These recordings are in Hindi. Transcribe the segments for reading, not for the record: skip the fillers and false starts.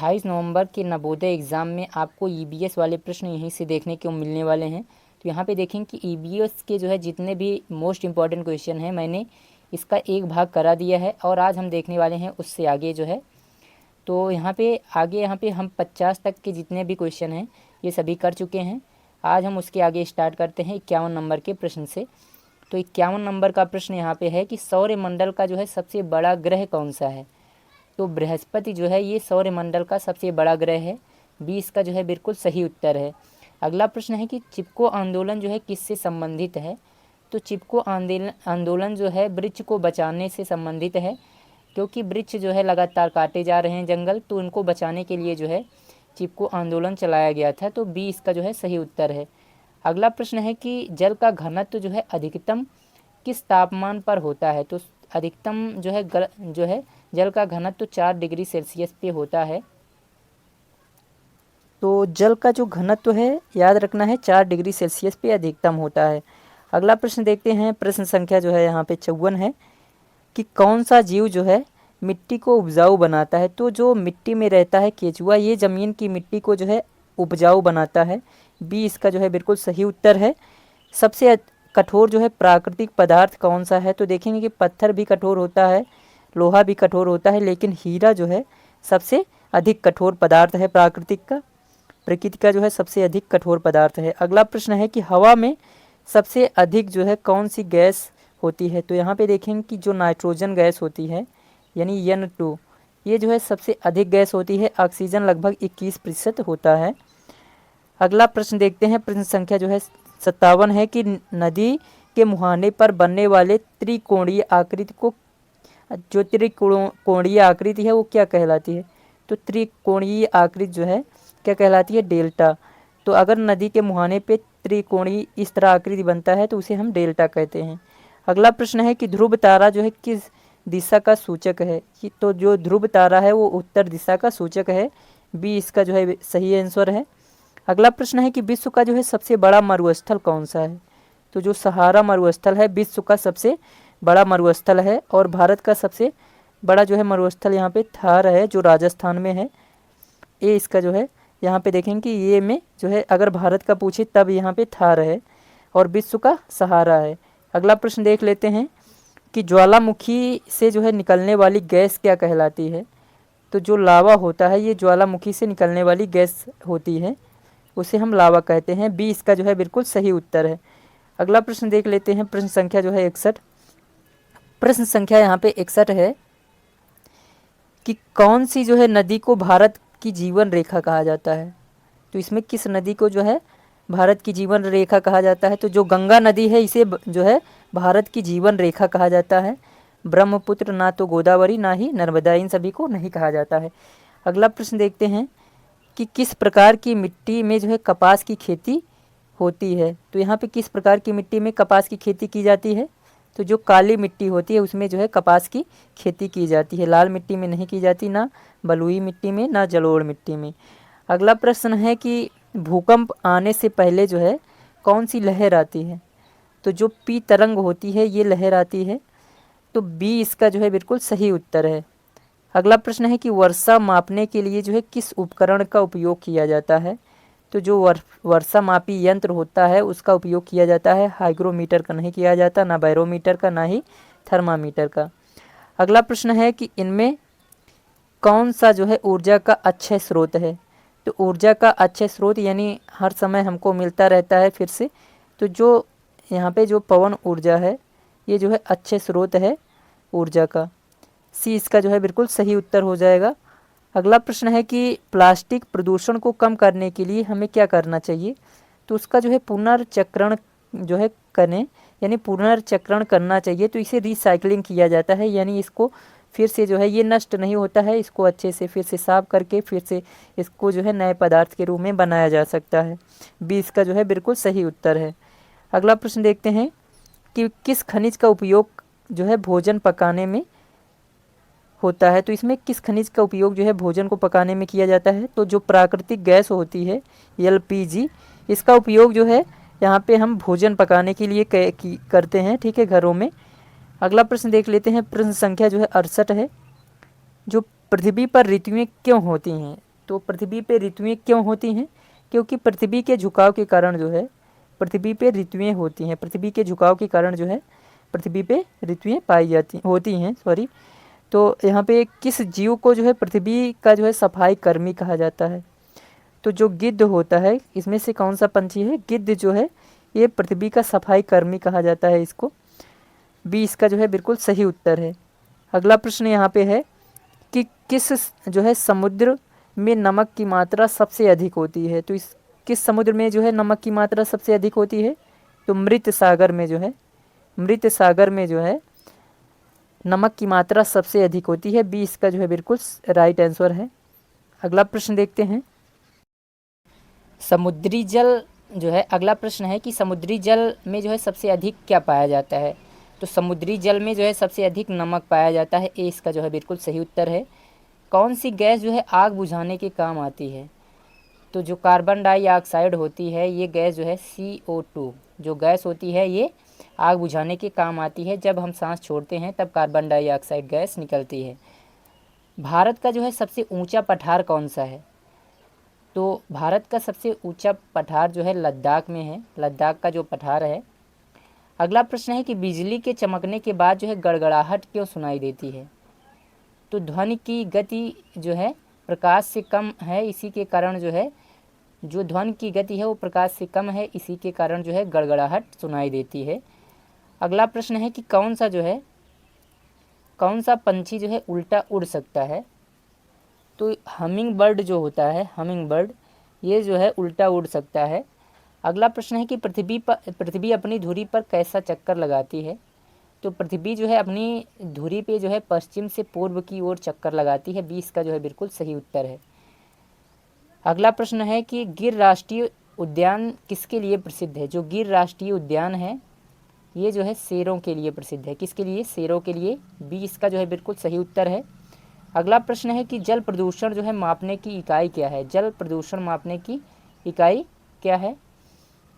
28 नवंबर के नवोदय एग्ज़ाम में आपको ईबीएस वाले प्रश्न यहीं से देखने को मिलने वाले हैं। तो यहाँ पे देखें कि ईबीएस के जो है जितने भी मोस्ट इम्पॉर्टेंट क्वेश्चन हैं मैंने इसका एक भाग करा दिया है और आज हम देखने वाले हैं उससे आगे जो है। तो यहाँ पे हम 50 तक के जितने भी क्वेश्चन हैं ये सभी कर चुके हैं। आज हम उसके आगे स्टार्ट करते हैं 51 नंबर के प्रश्न से। तो 51 नंबर का प्रश्न यहाँ पे है कि सौरमंडल का जो है सबसे बड़ा ग्रह कौन सा है। तो बृहस्पति जो है ये सौरमंडल का सबसे बड़ा ग्रह है। 20 का जो है बिल्कुल सही उत्तर है। अगला प्रश्न है कि चिपको आंदोलन जो है किससे संबंधित है। तो चिपको आंदोलन जो है वृक्ष को बचाने से संबंधित है, क्योंकि वृक्ष जो है लगातार काटे जा रहे हैं जंगल, तो उनको बचाने के लिए जो है चिपको आंदोलन चलाया गया था। तो 20 का जो है सही उत्तर है। अगला प्रश्न है कि जल का घनत्व जो है अधिकतम किस तापमान पर होता है। तो अधिकतम जो है जल का घनत्व 4 डिग्री सेल्सियस पे होता है। तो जल का जो घनत्व है याद रखना है 4 डिग्री सेल्सियस पे अधिकतम होता है। अगला प्रश्न देखते हैं। प्रश्न संख्या जो है यहाँ पे 54 है कि कौन सा जीव जो है मिट्टी को उपजाऊ बनाता है। तो जो मिट्टी में रहता है केचुआ, ये ज़मीन की मिट्टी को जो है उपजाऊ बनाता है। 20 का जो है बिल्कुल सही उत्तर है। सबसे कठोर जो है प्राकृतिक पदार्थ कौन सा है। तो देखेंगे कि पत्थर भी कठोर होता है, लोहा भी कठोर होता है, लेकिन हीरा जो है सबसे अधिक कठोर पदार्थ है प्रकृति का जो है सबसे अधिक कठोर पदार्थ है। अगला प्रश्न है कि हवा में सबसे अधिक जो है कौन सी गैस होती है। तो यहाँ पे देखेंगे कि जो नाइट्रोजन गैस होती है यानी N2, ये जो है सबसे अधिक गैस होती है। ऑक्सीजन लगभग 21% होता है। अगला प्रश्न देखते हैं। प्रश्न संख्या जो है 57 है कि नदी के मुहाने पर बनने वाले त्रिकोणीय आकृति को, जो त्रिकोणीय आकृति है वो क्या कहलाती है। तो त्रिकोणीय आकृति जो है क्या कहलाती है, डेल्टा। तो अगर नदी के मुहाने पे त्रिकोणीय इस तरह आकृति बनता है तो उसे हम डेल्टा कहते हैं। अगला प्रश्न है कि ध्रुव तारा जो है किस दिशा का सूचक है। तो जो ध्रुव तारा है वो उत्तर दिशा का सूचक है। 20 का जो है सही आंसर है। अगला प्रश्न है कि विश्व का जो है सबसे बड़ा मरुस्थल कौन सा है। तो जो सहारा मरुस्थल है विश्व का सबसे बड़ा मरुस्थल है, और भारत का सबसे बड़ा जो है मरुस्थल यहाँ पे थार है जो राजस्थान में है। ये इसका जो है यहाँ पे देखेंगे कि ये में जो है अगर भारत का पूछे तब यहाँ पे थार है और विश्व का सहारा है। अगला प्रश्न देख लेते हैं कि ज्वालामुखी से जो है निकलने वाली गैस क्या कहलाती है। तो जो लावा होता है ये ज्वालामुखी से निकलने वाली गैस होती है, उसे हम लावा कहते हैं। 20 का जो है बिल्कुल सही उत्तर है। अगला प्रश्न देख लेते हैं। प्रश्न संख्या जो है 61। प्रश्न संख्या यहाँ पे 61 है कि कौन सी जो है नदी को भारत की जीवन रेखा कहा जाता है। तो इसमें किस नदी को जो है भारत की जीवन रेखा कहा जाता है। तो जो गंगा नदी है इसे जो है भारत की जीवन रेखा कहा जाता है। ब्रह्मपुत्र, ना तो गोदावरी, ना ही नर्मदा, इन सभी को नहीं कहा जाता है। अगला प्रश्न देखते हैं कि किस प्रकार की मिट्टी में जो है कपास की खेती होती है। तो यहाँ पे किस प्रकार की मिट्टी में कपास की खेती की जाती है। तो जो काली मिट्टी होती है उसमें जो है कपास की खेती की जाती है। लाल मिट्टी में नहीं की जाती, ना बलुई मिट्टी में, ना जलोढ़ मिट्टी में। अगला प्रश्न है कि भूकंप आने से पहले जो है कौन सी लहर आती है। तो जो पी तरंग होती है ये लहर आती है। तो 20 का जो है बिल्कुल सही उत्तर है। अगला प्रश्न है कि वर्षा मापने के लिए जो है किस उपकरण का उपयोग किया जाता है। तो जो वर्षा मापी यंत्र होता है उसका उपयोग किया जाता है। हाइग्रोमीटर का नहीं किया जाता, ना बैरोमीटर का, ना ही थर्मामीटर का। अगला प्रश्न है कि इनमें कौन सा जो है ऊर्जा का अक्षय स्रोत है। तो ऊर्जा का अक्षय स्रोत यानी हर समय हमको मिलता रहता है फिर से। तो जो यहाँ पे जो पवन ऊर्जा है ये जो है अक्षय स्रोत है ऊर्जा का। सी इसका जो है बिल्कुल सही उत्तर हो जाएगा। अगला प्रश्न है कि प्लास्टिक प्रदूषण को कम करने के लिए हमें क्या करना चाहिए। तो उसका जो है पुनर्चक्रण जो है करें, यानी पुनर्चक्रण करना चाहिए। तो इसे रिसाइकलिंग किया जाता है, यानी इसको फिर से जो है ये नष्ट नहीं होता है, इसको अच्छे से फिर से साफ करके फिर से इसको जो है नए पदार्थ के रूप में बनाया जा सकता है। 20 का जो है बिल्कुल सही उत्तर है। अगला प्रश्न देखते हैं कि किस खनिज का उपयोग जो है भोजन पकाने में होता है। तो इसमें किस खनिज का उपयोग जो है भोजन को पकाने में किया जाता है। तो जो प्राकृतिक गैस होती है LPG, इसका उपयोग जो है यहाँ पे हम भोजन पकाने के लिए करते हैं, ठीक है, घरों में। अगला प्रश्न देख लेते हैं। प्रश्न संख्या जो है 68 है। जो पृथ्वी पर ऋतुएं क्यों होती हैं। तो पृथ्वी पे ऋतुएं क्यों होती हैं? क्योंकि पृथ्वी के झुकाव के कारण जो है पृथ्वी पे ऋतुएं होती हैं। पृथ्वी के झुकाव के कारण जो है पृथ्वी पे ऋतुएं पाई जाती होती हैं, सॉरी। तो यहाँ पे किस जीव को जो है पृथ्वी का जो है सफाई कर्मी कहा जाता है? तो जो गिद्ध होता है, इसमें से कौन सा पंछी है? गिद्ध जो है ये पृथ्वी का सफाई कर्मी कहा जाता है इसको। बी इसका जो है बिल्कुल सही उत्तर है। अगला प्रश्न यहाँ पे है कि किस जो है समुद्र में नमक की मात्रा सबसे अधिक होती है? तो इस किस समुद्र में जो है नमक की मात्रा सबसे अधिक होती है? तो मृत सागर में जो है मृत सागर में जो है नमक की मात्रा सबसे अधिक होती है। बी इसका जो है बिल्कुल राइट आंसर है। अगला प्रश्न देखते हैं। समुद्री जल जो है अगला प्रश्न है कि समुद्री जल में जो है सबसे अधिक क्या पाया जाता है? तो समुद्री जल में जो है सबसे अधिक नमक पाया जाता है। ए इसका जो है बिल्कुल सही उत्तर है। कौन सी गैस जो है आग बुझाने के काम आती है? तो जो कार्बन डाइऑक्साइड होती है ये गैस जो है CO2 जो गैस होती है ये आग बुझाने के काम आती है। जब हम सांस छोड़ते हैं तब कार्बन डाइऑक्साइड गैस निकलती है। भारत का जो है सबसे ऊंचा पठार कौन सा है? तो भारत का सबसे ऊंचा पठार जो है लद्दाख में है, लद्दाख का जो पठार है। अगला प्रश्न है कि बिजली के चमकने के बाद जो है गड़गड़ाहट क्यों सुनाई देती है? तो ध्वनि की गति जो है प्रकाश से कम है, इसी के कारण जो है जो ध्वनि की गति है वो प्रकाश से कम है, इसी के कारण जो है गड़गड़ाहट सुनाई देती है। अगला प्रश्न है कि कौन सा पंछी जो है उल्टा उड़ सकता है? तो हमिंग बर्ड जो होता है, हमिंग बर्ड ये जो है उल्टा उड़ सकता है। अगला प्रश्न है कि पृथ्वी अपनी धुरी पर कैसा चक्कर लगाती है? तो पृथ्वी जो है अपनी धुरी पे जो है पश्चिम से पूर्व की ओर चक्कर लगाती है। 20 का जो है बिल्कुल सही उत्तर है। अगला प्रश्न है कि गिर राष्ट्रीय उद्यान किसके लिए प्रसिद्ध है? जो गिर राष्ट्रीय उद्यान है ये जो है शेरों के लिए प्रसिद्ध है। किसके लिए? शेरों के लिए। 20 का जो है बिल्कुल सही उत्तर है। अगला प्रश्न है कि जल प्रदूषण जो है मापने की इकाई क्या है? जल प्रदूषण मापने की इकाई क्या है?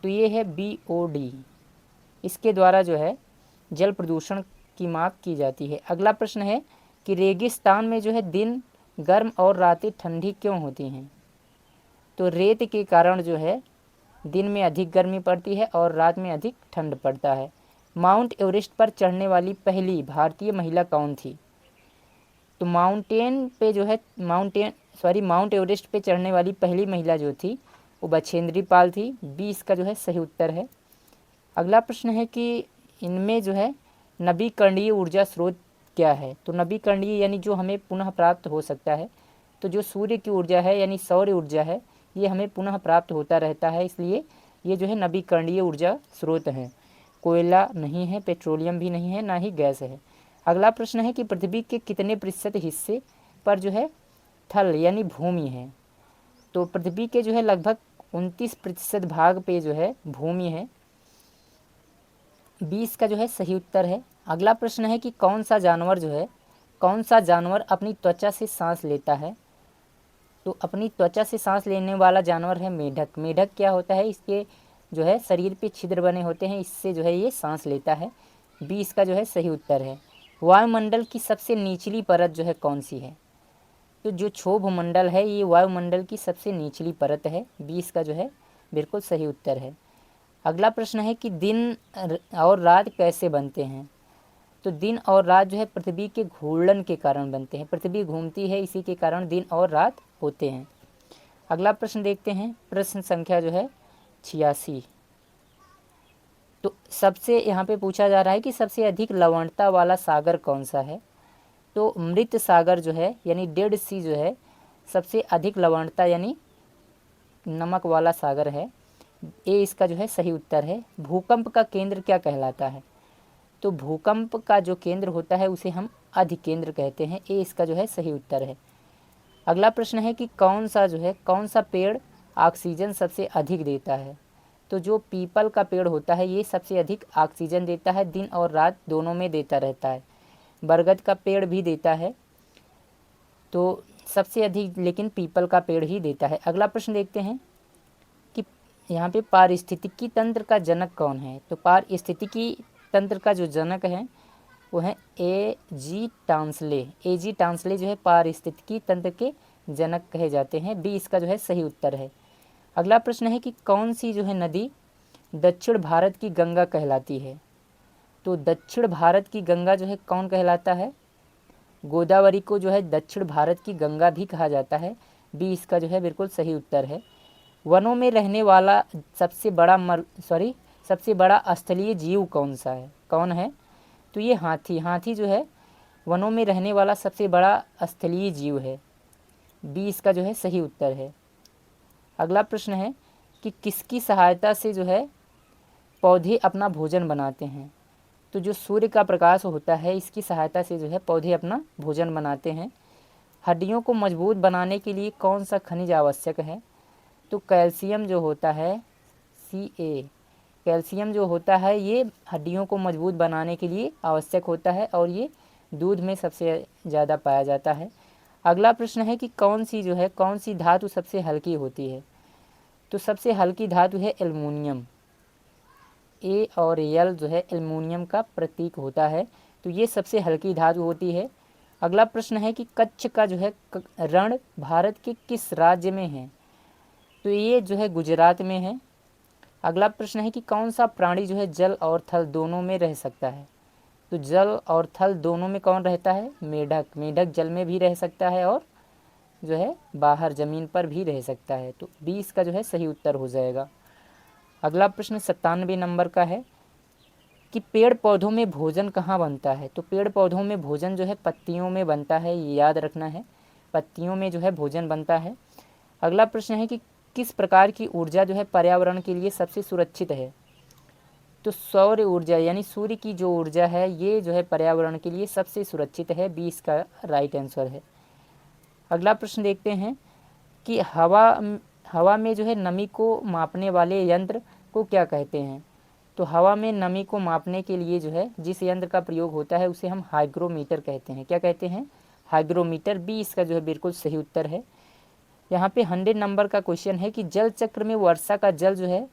तो ये है BOD। इसके द्वारा जो है जल प्रदूषण की माप की जाती है। अगला प्रश्न है कि रेगिस्तान में जो है दिन गर्म और रातें ठंडी क्यों होती हैं? तो रेत के कारण जो है दिन में अधिक गर्मी पड़ती है और रात में अधिक ठंड पड़ता है। माउंट एवरेस्ट पर चढ़ने वाली पहली भारतीय महिला कौन थी? तो माउंट एवरेस्ट पे चढ़ने वाली पहली महिला जो थी वो बछेंद्री पाल थी। 20 का जो है सही उत्तर है। अगला प्रश्न है कि इनमें जो है नवीकरणीय ऊर्जा स्रोत क्या है? तो नवीकरणीय यानी जो हमें पुनः प्राप्त हो सकता है। तो जो सूर्य की ऊर्जा है यानी सौर ऊर्जा है ये हमें पुनः प्राप्त होता रहता है, इसलिए ये जो है नवीकरणीय ऊर्जा स्रोत हैं। कोयला नहीं है, पेट्रोलियम भी नहीं है, ना ही गैस है। अगला प्रश्न है कि पृथ्वी के कितने प्रतिशत हिस्से पर जो है थल यानी भूमि है? तो पृथ्वी के जो है लगभग 29% भाग पे जो है भूमि है। 20 का जो है सही उत्तर है। अगला प्रश्न है कि कौन सा जानवर अपनी त्वचा से सांस लेता है? तो अपनी त्वचा से सांस लेने वाला जानवर है मेढक। मेढक क्या होता है? इसके जो है शरीर पे छिद्र बने होते हैं, इससे जो है ये सांस लेता है। 20 का जो है सही उत्तर है। वायुमंडल की सबसे निचली परत जो है कौन सी है? तो जो क्षोभ मंडल है ये वायुमंडल की सबसे निचली परत है। 20 का जो है बिल्कुल सही उत्तर है। अगला प्रश्न है कि दिन और रात कैसे बनते हैं? तो दिन और रात जो है पृथ्वी के घूर्णन के कारण बनते हैं। पृथ्वी घूमती है, इसी के कारण दिन और रात होते हैं। अगला प्रश्न देखते हैं, प्रश्न संख्या जो है 86। तो सबसे यहाँ पे पूछा जा रहा है कि सबसे अधिक लवणता वाला सागर कौन सा है? तो मृत सागर जो है यानी डेड सी जो है सबसे अधिक लवणता यानी नमक वाला सागर है। ए इसका जो है सही उत्तर है। भूकंप का केंद्र क्या कहलाता है? तो भूकंप का जो केंद्र होता है उसे हम अधिकेंद्र कहते हैं। ए इसका जो है सही उत्तर है। अगला प्रश्न है कि कौन सा पेड़ ऑक्सीजन सबसे अधिक देता है? तो जो पीपल का पेड़ होता है ये सबसे अधिक ऑक्सीजन देता है, दिन और रात दोनों में देता रहता है। बरगद का पेड़ भी देता है, तो सबसे अधिक लेकिन पीपल का पेड़ ही देता है। अगला प्रश्न देखते हैं कि यहाँ पे पारिस्थितिकी तंत्र का जनक कौन है? तो पारिस्थितिकी तंत्र का जो जनक है वो है A.G. टांसले। A.G. टांसले जो है पारिस्थितिकी तंत्र के जनक कहे जाते हैं। बी इसका जो है सही उत्तर है। अगला प्रश्न है कि कौन सी जो है नदी दक्षिण भारत की गंगा कहलाती है। तो दक्षिण भारत की गंगा जो है कौन कहलाता है? गोदावरी को जो है दक्षिण भारत की गंगा भी कहा जाता है। बी इसका जो है बिल्कुल सही उत्तर है। वनों में रहने वाला सबसे बड़ा स्थलीय जीव कौन सा है? कौन है? तो ये हाथी जो है वनों में रहने वाला सबसे बड़ा स्थलीय जीव है। बी इसका जो है सही उत्तर है। अगला प्रश्न है कि किसकी सहायता से जो है पौधे अपना भोजन बनाते हैं। तो जो सूर्य का प्रकाश होता है इसकी सहायता से जो है पौधे अपना भोजन बनाते हैं। हड्डियों को मजबूत बनाने के लिए कौन सा खनिज आवश्यक है? तो कैल्शियम जो होता है Ca, कैल्शियम जो होता है ये हड्डियों को मजबूत बनाने के लिए आवश्यक होता है और ये दूध में सबसे ज़्यादा पाया जाता है। अगला प्रश्न है कि कौन सी धातु सबसे हल्की होती है। तो सबसे हल्की धातु है एल्युमिनियम। ए और एल जो है एल्युमिनियम का प्रतीक होता है, तो ये सबसे हल्की धातु होती है। अगला प्रश्न है कि कच्छ का जो है रण भारत के किस राज्य में है। तो ये जो है गुजरात में है। अगला प्रश्न है कि कौन सा प्राणी जो है जल और थल दोनों में रह सकता है। तो जल और थल दोनों में कौन रहता है? मेढक जल में भी रह सकता है और जो है बाहर ज़मीन पर भी रह सकता है। तो 20 का जो है सही उत्तर हो जाएगा। अगला प्रश्न 97 नंबर का है कि पेड़ पौधों में भोजन कहाँ बनता है। तो पेड़ पौधों में भोजन जो है पत्तियों में बनता है, ये याद रखना है, पत्तियों में जो है भोजन बनता है। अगला प्रश्न है कि किस प्रकार की ऊर्जा जो है पर्यावरण के लिए सबसे सुरक्षित है। तो सौर ऊर्जा यानी सूर्य की जो ऊर्जा है ये जो है पर्यावरण के लिए सबसे सुरक्षित है। 20 का राइट आंसर है। अगला प्रश्न देखते हैं कि हवा में जो है नमी को मापने वाले यंत्र को क्या कहते हैं। तो हवा में नमी को मापने के लिए जो है जिस यंत्र का प्रयोग होता है उसे हम हाइग्रोमीटर कहते हैं। क्या कहते हैं? हाइग्रोमीटर। बी इसका जो है बिल्कुल सही उत्तर है। यहाँ पे 100 नंबर का क्वेश्चन है कि जल चक्र में वर्षा का जल जो है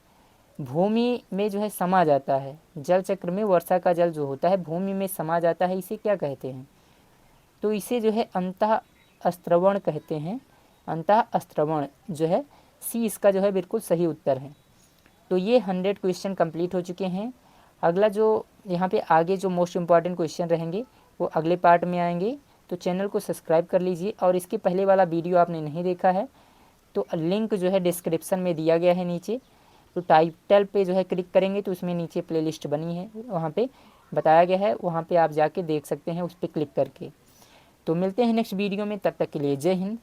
भूमि में जो है समा जाता है। जल चक्र में वर्षा का जल जो होता है भूमि में समा जाता है, इसे क्या कहते हैं? तो इसे जो है अंतः अस्त्रवण कहते हैं। अंतः अस्त्रवण जो है सी इसका जो है बिल्कुल सही उत्तर है। तो ये 100 क्वेश्चन कंप्लीट हो चुके हैं। अगला जो यहाँ पे आगे जो मोस्ट इम्पॉर्टेंट क्वेश्चन रहेंगे वो अगले पार्ट में आएंगे। तो चैनल को सब्सक्राइब कर लीजिए और इसके पहले वाला वीडियो आपने नहीं देखा है तो लिंक जो है डिस्क्रिप्शन में दिया गया है नीचे। तो टाइटल पे जो है क्लिक करेंगे तो उसमें नीचे प्लेलिस्ट बनी है, वहाँ पे बताया गया है, वहाँ पे आप जाके देख सकते हैं उस पर क्लिक करके। तो मिलते हैं नेक्स्ट वीडियो में, तब तक के लिए जय हिंद।